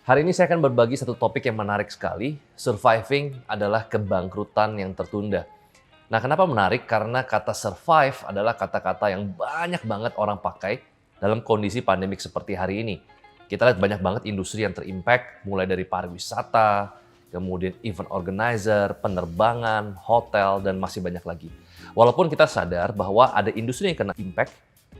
Hari ini saya akan berbagi satu topik yang menarik sekali. Surviving adalah kebangkrutan yang tertunda. Nah, kenapa menarik? Karena kata survive adalah kata-kata yang banyak banget orang pakai dalam kondisi pandemik seperti hari ini. Kita lihat banyak banget industri yang terimpact, mulai dari pariwisata, kemudian event organizer, penerbangan, hotel, dan masih banyak lagi. Walaupun kita sadar bahwa ada industri yang kena impact,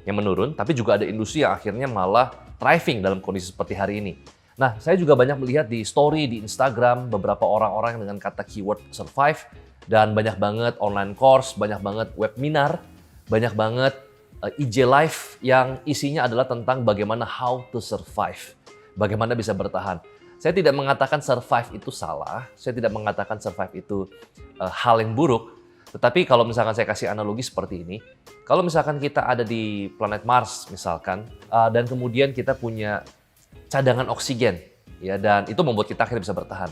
yang menurun, tapi juga ada industri yang akhirnya malah thriving dalam kondisi seperti hari ini. Nah, saya juga banyak melihat di story, di Instagram, beberapa orang-orang dengan kata keyword survive, dan banyak banget online course, banyak banget webinar, banyak banget IG Live yang isinya adalah tentang bagaimana how to survive, bagaimana bisa bertahan. Saya tidak mengatakan survive itu salah, saya tidak mengatakan survive itu hal yang buruk, tetapi kalau misalkan saya kasih analogi seperti ini, kalau misalkan kita ada di planet Mars misalkan, dan kemudian kita punya cadangan oksigen, ya, dan itu membuat kita akhirnya bisa bertahan.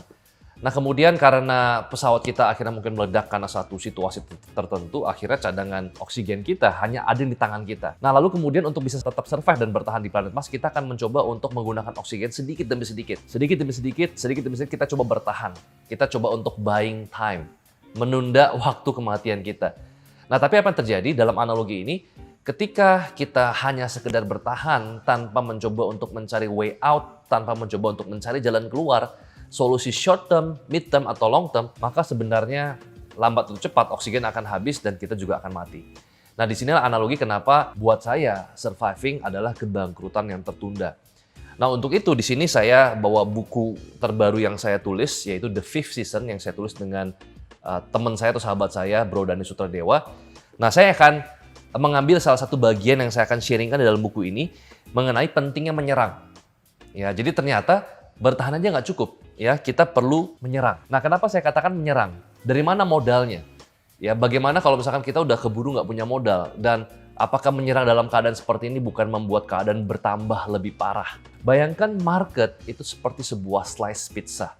Nah, kemudian karena pesawat kita akhirnya mungkin meledak karena satu situasi tertentu, akhirnya cadangan oksigen kita hanya ada di tangan kita. Nah, lalu kemudian untuk bisa tetap survive dan bertahan di planet Mars, kita akan mencoba untuk menggunakan oksigen sedikit demi sedikit. Sedikit demi sedikit, sedikit demi sedikit kita coba bertahan. Kita coba untuk buying time, menunda waktu kematian kita. Nah, tapi apa yang terjadi dalam analogi ini? Ketika kita hanya sekedar bertahan tanpa mencoba untuk mencari way out, tanpa mencoba untuk mencari jalan keluar, solusi short term, mid term, atau long term, maka sebenarnya lambat atau cepat oksigen akan habis dan kita juga akan mati. Nah, disinilah analogi kenapa buat saya surviving adalah kebangkrutan yang tertunda. Nah, untuk itu di sini saya bawa buku terbaru yang saya tulis, yaitu The Fifth Season, yang saya tulis dengan teman saya atau sahabat saya, Bro Dani Sutradewa. Nah, saya akan mengambil salah satu bagian yang saya akan sharingkan di dalam buku ini mengenai pentingnya menyerang. Ya, jadi ternyata bertahan aja nggak cukup. Ya, kita perlu menyerang. Nah, kenapa saya katakan menyerang? Dari mana modalnya? Ya, bagaimana kalau misalkan kita udah keburu nggak punya modal, dan apakah menyerang dalam keadaan seperti ini bukan membuat keadaan bertambah lebih parah? Bayangkan market itu seperti sebuah slice pizza,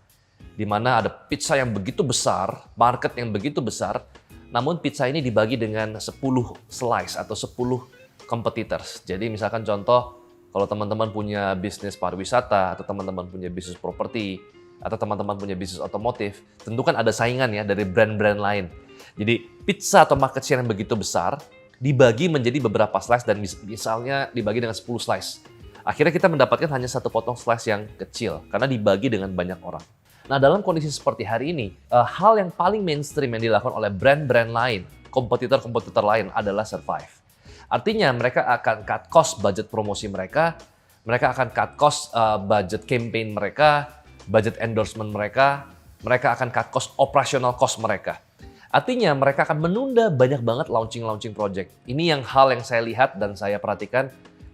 di mana ada pizza yang begitu besar, market yang begitu besar, namun pizza ini dibagi dengan 10 slice atau 10 competitors. Jadi misalkan contoh, kalau teman-teman punya bisnis pariwisata, atau teman-teman punya bisnis properti, atau teman-teman punya bisnis otomotif, tentu kan ada saingan ya dari brand-brand lain. Jadi pizza atau market share yang begitu besar dibagi menjadi beberapa slice dan misalnya dibagi dengan 10 slice. Akhirnya kita mendapatkan hanya satu potong slice yang kecil karena dibagi dengan banyak orang. Nah, dalam kondisi seperti hari ini, hal yang paling mainstream yang dilakukan oleh brand-brand lain, kompetitor-kompetitor lain adalah survive. Artinya mereka akan cut cost budget promosi mereka akan cut cost budget campaign mereka, budget endorsement mereka akan cut cost operational cost mereka. Artinya mereka akan menunda banyak banget launching project. Ini hal yang saya lihat dan saya perhatikan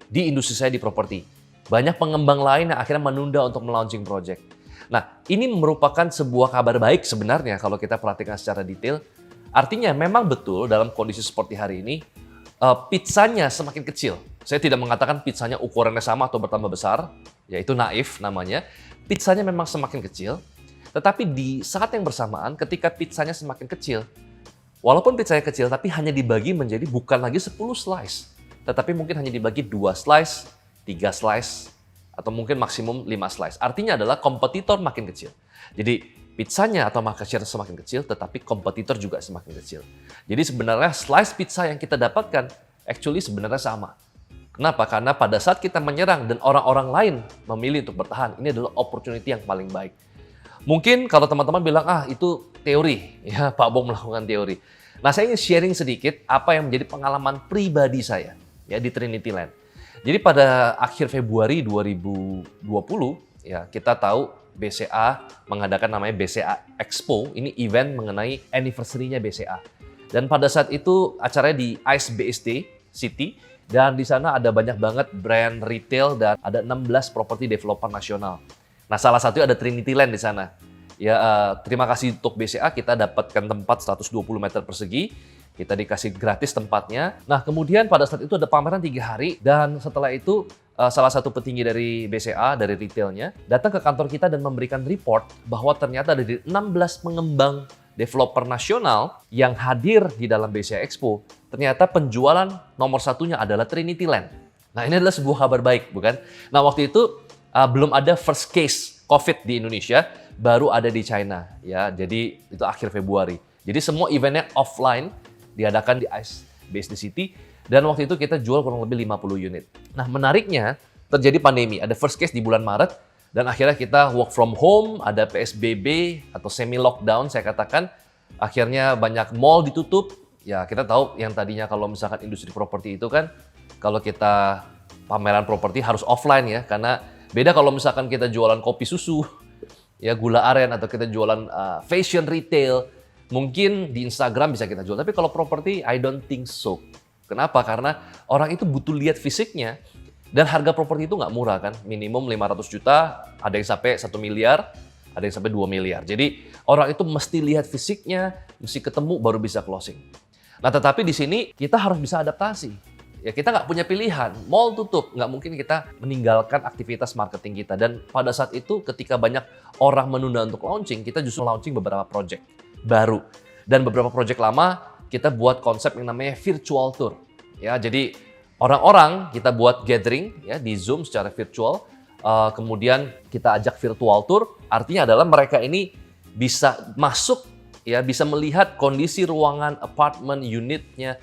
di industri saya di properti. Banyak pengembang lain yang akhirnya menunda untuk melaunching project. Nah, ini merupakan sebuah kabar baik sebenarnya kalau kita perhatikan secara detail. Artinya memang betul dalam kondisi seperti hari ini, pizzanya semakin kecil. Saya tidak mengatakan pizzanya ukurannya sama atau bertambah besar, yaitu naif namanya. Pizzanya memang semakin kecil, tetapi di saat yang bersamaan ketika pizzanya semakin kecil, walaupun pizzanya kecil tapi hanya dibagi menjadi bukan lagi 10 slice, tetapi mungkin hanya dibagi 2 slice, 3 slice, atau mungkin maksimum 5 slice. Artinya adalah kompetitor makin kecil. Jadi pizzanya atau market share semakin kecil, tetapi kompetitor juga semakin kecil. Jadi sebenarnya slice pizza yang kita dapatkan actually sebenarnya sama. Kenapa? Karena pada saat kita menyerang dan orang-orang lain memilih untuk bertahan, ini adalah opportunity yang paling baik. Mungkin kalau teman-teman bilang, itu teori, ya Pak Bong melakukan teori. Nah, saya ingin sharing sedikit apa yang menjadi pengalaman pribadi saya ya di Trinity Land. Jadi pada akhir Februari 2020, ya kita tahu BCA mengadakan namanya BCA Expo, ini event mengenai anniversary-nya BCA. Dan pada saat itu acaranya di ICE BSD City, dan di sana ada banyak banget brand retail dan ada 16 properti developer nasional. Nah, salah satunya ada Trinity Land di sana. Ya, terima kasih untuk BCA, kita dapatkan tempat 120 meter persegi. Kita dikasih gratis tempatnya. Nah, kemudian pada saat itu ada pameran 3 hari, dan setelah itu salah satu petinggi dari BCA, dari retailnya, datang ke kantor kita dan memberikan report bahwa ternyata dari 16 pengembang developer nasional yang hadir di dalam BCA Expo, ternyata penjualan nomor satunya adalah Trinity Land. Nah, ini adalah sebuah kabar baik, bukan? Nah, waktu itu belum ada first case COVID di Indonesia baru ada di China, ya. Jadi itu akhir Februari. Jadi semua eventnya offline diadakan di Ice Base City dan waktu itu kita jual kurang lebih 50 unit. Nah, menariknya terjadi pandemi. Ada first case di bulan Maret dan akhirnya kita work from home, ada PSBB atau semi lockdown saya katakan. Akhirnya banyak mall ditutup. Ya, kita tahu yang tadinya kalau misalkan industri properti itu kan kalau kita pameran properti harus offline ya, karena beda kalau misalkan kita jualan kopi susu, ya gula aren, atau kita jualan fashion retail, mungkin di Instagram bisa kita jual. Tapi kalau properti, I don't think so. Kenapa? Karena orang itu butuh lihat fisiknya, dan harga properti itu nggak murah kan, minimum 500 juta, ada yang sampai 1 miliar, ada yang sampai 2 miliar. Jadi orang itu mesti lihat fisiknya, mesti ketemu baru bisa closing. Nah, tetapi di sini kita harus bisa adaptasi. Ya, kita nggak punya pilihan, mall tutup, nggak mungkin kita meninggalkan aktivitas marketing kita. Dan pada saat itu ketika banyak orang menunda untuk launching, kita justru launching beberapa project baru. Dan beberapa project lama kita buat konsep yang namanya virtual tour. Ya, jadi orang-orang kita buat gathering ya di Zoom secara virtual, kemudian kita ajak virtual tour, artinya adalah mereka ini bisa masuk, ya bisa melihat kondisi ruangan, apartemen, unitnya.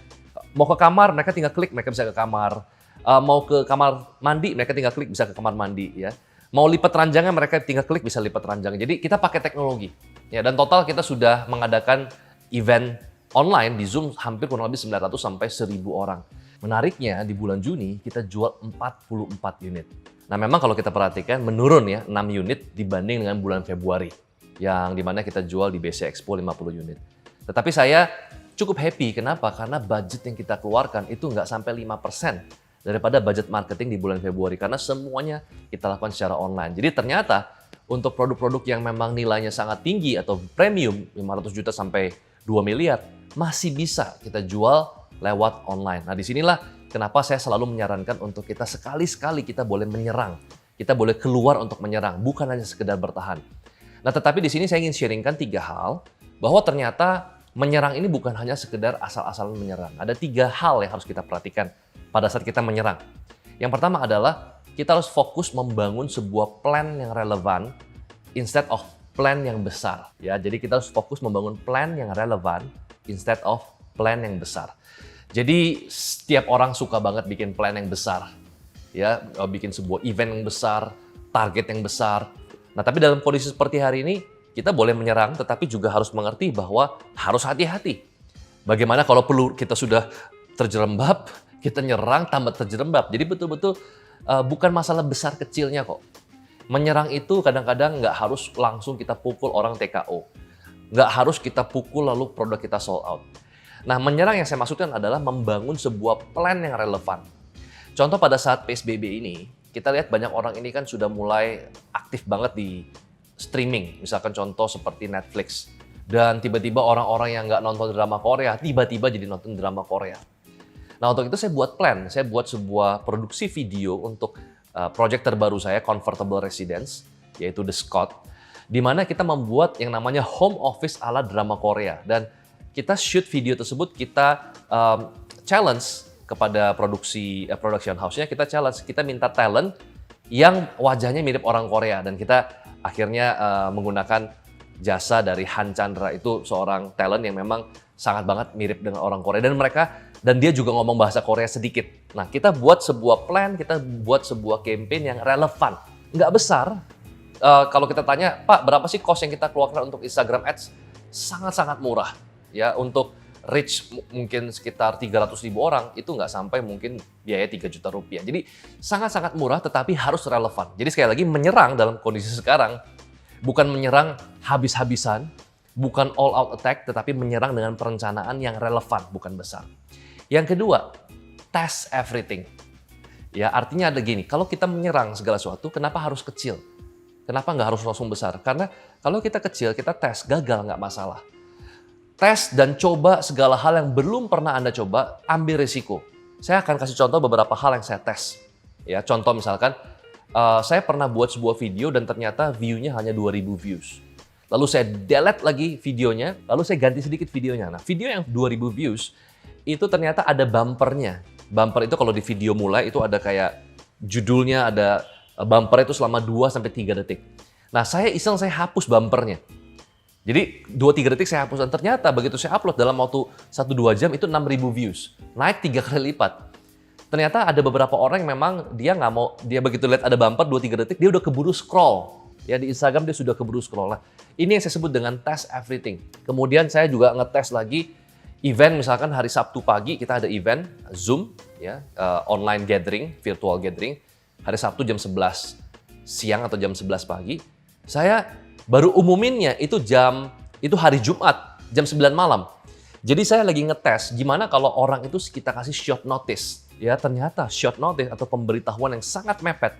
Mau ke kamar, mereka tinggal klik, mereka bisa ke kamar. Mau ke kamar mandi, mereka tinggal klik, bisa ke kamar mandi. Ya. Mau lipat ranjangnya, mereka tinggal klik, bisa lipat ranjangnya. Jadi kita pakai teknologi. Ya, dan total kita sudah mengadakan event online di Zoom hampir kurang lebih 900 sampai 1.000 orang. Menariknya, di bulan Juni kita jual 44 unit. Nah, memang kalau kita perhatikan menurun ya 6 unit dibanding dengan bulan Februari. Yang dimana kita jual di BC Expo 50 unit. Tetapi saya cukup happy, kenapa? Karena budget yang kita keluarkan itu nggak sampai 5% daripada budget marketing di bulan Februari. Karena semuanya kita lakukan secara online. Jadi ternyata untuk produk-produk yang memang nilainya sangat tinggi atau premium, 500 juta sampai 2 miliar, masih bisa kita jual lewat online. Nah, disinilah kenapa saya selalu menyarankan untuk kita sekali-sekali kita boleh menyerang. Kita boleh keluar untuk menyerang, bukan hanya sekedar bertahan. Nah, tetapi di sini saya ingin sharingkan 3 hal, bahwa ternyata menyerang ini bukan hanya sekedar asal-asalan menyerang. Ada 3 hal yang harus kita perhatikan pada saat kita menyerang. Yang pertama adalah kita harus fokus membangun sebuah plan yang relevan instead of plan yang besar. Ya, jadi kita harus fokus membangun plan yang relevan instead of plan yang besar. Jadi setiap orang suka banget bikin plan yang besar. Ya, bikin sebuah event yang besar, target yang besar. Nah, tapi dalam kondisi seperti hari ini, kita boleh menyerang, tetapi juga harus mengerti bahwa harus hati-hati. Bagaimana kalau peluru kita sudah terjerembab, kita nyerang tambah terjerembab. Jadi betul-betul bukan masalah besar kecilnya kok. Menyerang itu kadang-kadang nggak harus langsung kita pukul orang TKO. Nggak harus kita pukul lalu produk kita sold out. Nah, menyerang yang saya maksudkan adalah membangun sebuah plan yang relevan. Contoh pada saat PSBB ini, kita lihat banyak orang ini kan sudah mulai aktif banget di streaming, misalkan contoh seperti Netflix. Dan tiba-tiba orang-orang yang nggak nonton drama Korea, tiba-tiba jadi nonton drama Korea. Nah, untuk itu saya buat plan, saya buat sebuah produksi video untuk project terbaru saya, Comfortable Residence, yaitu The Scott, di mana kita membuat yang namanya home office ala drama Korea. Dan kita shoot video tersebut, kita challenge kepada production house-nya, kita challenge, kita minta talent yang wajahnya mirip orang Korea. Dan kita akhirnya menggunakan jasa dari Han Chandra, itu seorang talent yang memang sangat banget mirip dengan orang Korea. Dan dia juga ngomong bahasa Korea sedikit. Nah, kita buat sebuah plan, kita buat sebuah campaign yang relevan. Nggak besar. Kalau kita tanya, Pak, berapa sih cost yang kita keluarkan untuk Instagram Ads? Sangat-sangat murah. Ya, untuk reach mungkin sekitar 300.000 orang, itu nggak sampai mungkin biaya 3 juta rupiah. Jadi sangat-sangat murah, tetapi harus relevan. Jadi sekali lagi, menyerang dalam kondisi sekarang, bukan menyerang habis-habisan, bukan all out attack, tetapi menyerang dengan perencanaan yang relevan, bukan besar. Yang kedua, test everything. Ya, artinya ada gini, kalau kita menyerang segala sesuatu, kenapa harus kecil? Kenapa nggak harus langsung besar? Karena kalau kita kecil, kita tes, gagal nggak masalah. Tes dan coba segala hal yang belum pernah Anda coba, ambil risiko. Saya akan kasih contoh beberapa hal yang saya tes. Ya, contoh misalkan, saya pernah buat sebuah video dan ternyata view-nya hanya 2.000 views. Lalu saya delete lagi videonya, lalu saya ganti sedikit videonya. Nah, video yang 2.000 views, itu ternyata ada bumpernya. Bumper itu kalau di video mulai, itu ada kayak judulnya, ada bumper itu selama 2-3 detik. Nah, saya iseng saya hapus bumpernya. Jadi 2-3 detik saya hapus dan ternyata begitu saya upload dalam waktu 1-2 jam itu 6.000 views. Naik 3 kali lipat. Ternyata ada beberapa orang yang memang dia nggak mau, dia begitu lihat ada bumper 2-3 detik dia udah keburu scroll. Ya di Instagram dia sudah keburu scroll. Nah, ini yang saya sebut dengan test everything. Kemudian saya juga ngetes lagi event, misalkan hari Sabtu pagi kita ada event Zoom ya, online gathering, virtual gathering. Hari Sabtu jam 11 siang atau jam 11 pagi. Saya baru umuminnya itu hari Jumat, jam 9 malam. Jadi saya lagi ngetes gimana kalau orang itu kita kasih short notice. Ya ternyata short notice atau pemberitahuan yang sangat mepet.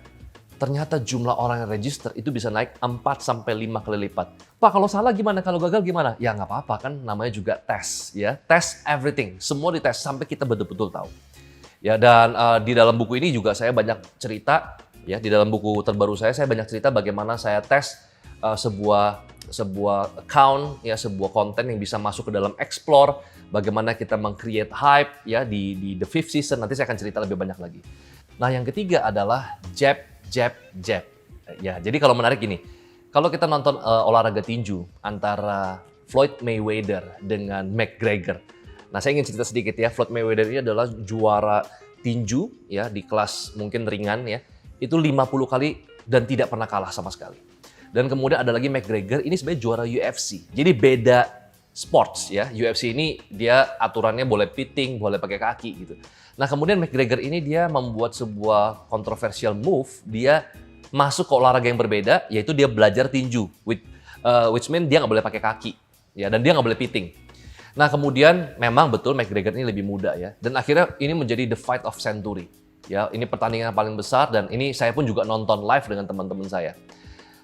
Ternyata jumlah orang yang register itu bisa naik 4-5 kali lipat. Pak kalau salah gimana? Kalau gagal gimana? Ya nggak apa-apa kan namanya juga tes. Ya, test everything. Semua dites sampai kita betul-betul tahu. Ya dan di dalam buku ini juga saya banyak cerita. Ya di dalam buku terbaru saya banyak cerita bagaimana saya tes sebuah account ya, sebuah konten yang bisa masuk ke dalam explore, bagaimana kita meng-create hype ya di the fifth season. Nanti saya akan cerita lebih banyak lagi. Nah, yang ketiga adalah jab. Ya, jadi kalau menarik gini, kalau kita nonton olahraga tinju antara Floyd Mayweather dengan McGregor. Nah, saya ingin cerita sedikit ya. Floyd Mayweather ini adalah juara tinju ya di kelas mungkin ringan ya. Itu 50 kali dan tidak pernah kalah sama sekali. Dan kemudian ada lagi McGregor, ini sebenarnya juara UFC. Jadi beda sports ya. UFC ini dia aturannya boleh pitting, boleh pakai kaki gitu. Nah kemudian McGregor ini dia membuat sebuah controversial move. Dia masuk ke olahraga yang berbeda, yaitu dia belajar tinju. Which means dia nggak boleh pakai kaki. Ya, dan dia nggak boleh pitting. Nah kemudian memang betul McGregor ini lebih muda ya. Dan akhirnya ini menjadi the fight of century. Ya, ini pertandingan paling besar dan ini saya pun juga nonton live dengan teman-teman saya.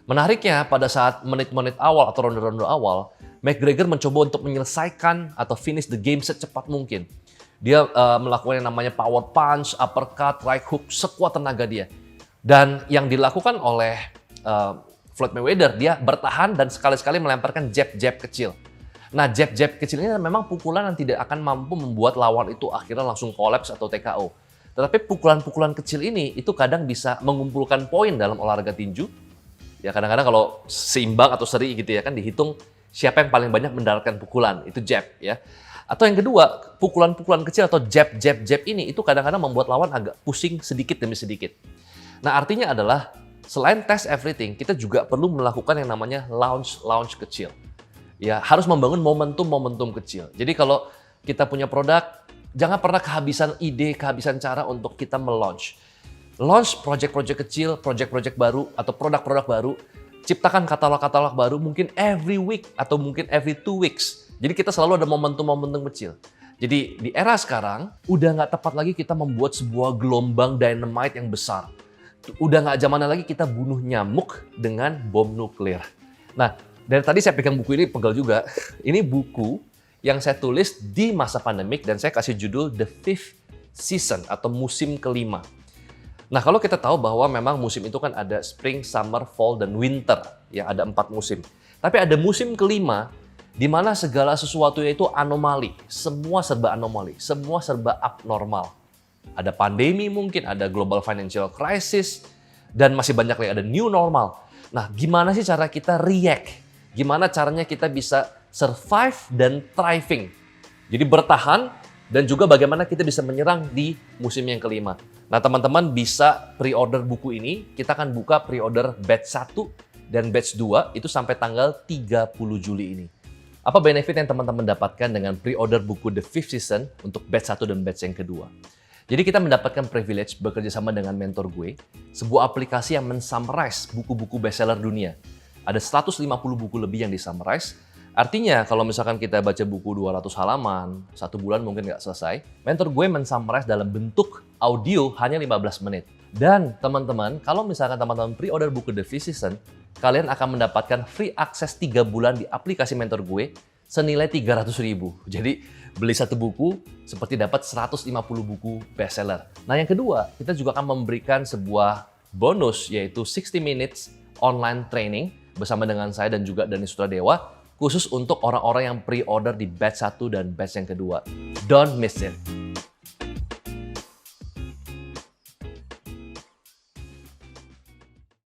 Menariknya pada saat menit-menit awal atau ronde-ronde awal, McGregor mencoba untuk menyelesaikan atau finish the game secepat mungkin. Dia melakukan yang namanya power punch, uppercut, right hook, sekuat tenaga dia. Dan yang dilakukan oleh Floyd Mayweather, dia bertahan dan sekali-sekali melemparkan jab-jab kecil. Nah, jab-jab kecil ini memang pukulan yang tidak akan mampu membuat lawan itu akhirnya langsung kolaps atau TKO. Tetapi pukulan-pukulan kecil ini itu kadang bisa mengumpulkan poin dalam olahraga tinju. Ya kadang-kadang kalau seimbang atau seri gitu ya kan dihitung siapa yang paling banyak mendaratkan pukulan, itu jab ya. Atau yang kedua, pukulan-pukulan kecil atau jab ini itu kadang-kadang membuat lawan agak pusing sedikit demi sedikit. Nah, artinya adalah selain test everything, kita juga perlu melakukan yang namanya launch kecil. Ya, harus membangun momentum kecil. Jadi kalau kita punya produk, jangan pernah kehabisan ide, kehabisan cara untuk kita melaunch. Launch project-project kecil, project-project baru, atau produk-produk baru. Ciptakan katalog-katalog baru mungkin every week atau mungkin every 2 weeks. Jadi kita selalu ada momentum-momentum kecil. Jadi di era sekarang, udah nggak tepat lagi kita membuat sebuah gelombang dynamite yang besar. Udah nggak zamannya lagi kita bunuh nyamuk dengan bom nuklir. Nah, dari tadi saya pegang buku ini, pegel juga. Ini buku yang saya tulis di masa pandemik dan saya kasih judul The Fifth Season atau musim kelima. Nah, kalau kita tahu bahwa memang musim itu kan ada spring, summer, fall, dan winter. Ya, ada 4 musim. Tapi ada musim kelima di mana segala sesuatunya itu anomali. Semua serba anomali, semua serba abnormal. Ada pandemi mungkin, ada global financial crisis, dan masih banyak lagi, ada new normal. Nah, gimana sih cara kita react? Gimana caranya kita bisa survive dan thriving? Jadi bertahan dan juga bagaimana kita bisa menyerang di musim yang kelima. Nah, teman-teman bisa pre-order buku ini. Kita akan buka pre-order batch 1 dan batch 2 itu sampai tanggal 30 Juli ini. Apa benefit yang teman-teman dapatkan dengan pre-order buku The Fifth Season untuk batch 1 dan batch yang kedua? Jadi kita mendapatkan privilege bekerja sama dengan mentor gue, sebuah aplikasi yang men-summarize buku-buku bestseller dunia. Ada 150 buku lebih yang di-summarize. Artinya kalau misalkan kita baca buku 200 halaman, 1 bulan mungkin nggak selesai, mentor gue men-summarize dalam bentuk audio hanya 15 menit. Dan teman-teman, kalau misalkan teman-teman pre-order buku The Fifth Season, kalian akan mendapatkan free access 3 bulan di aplikasi mentor gue senilai 300.000. Jadi beli 1 buku seperti dapat 150 buku bestseller. Nah yang kedua, kita juga akan memberikan sebuah bonus yaitu 60 minutes online training bersama dengan saya dan juga Dani Sutradewa khusus untuk orang-orang yang pre-order di batch 1 dan batch yang kedua. Don't miss it!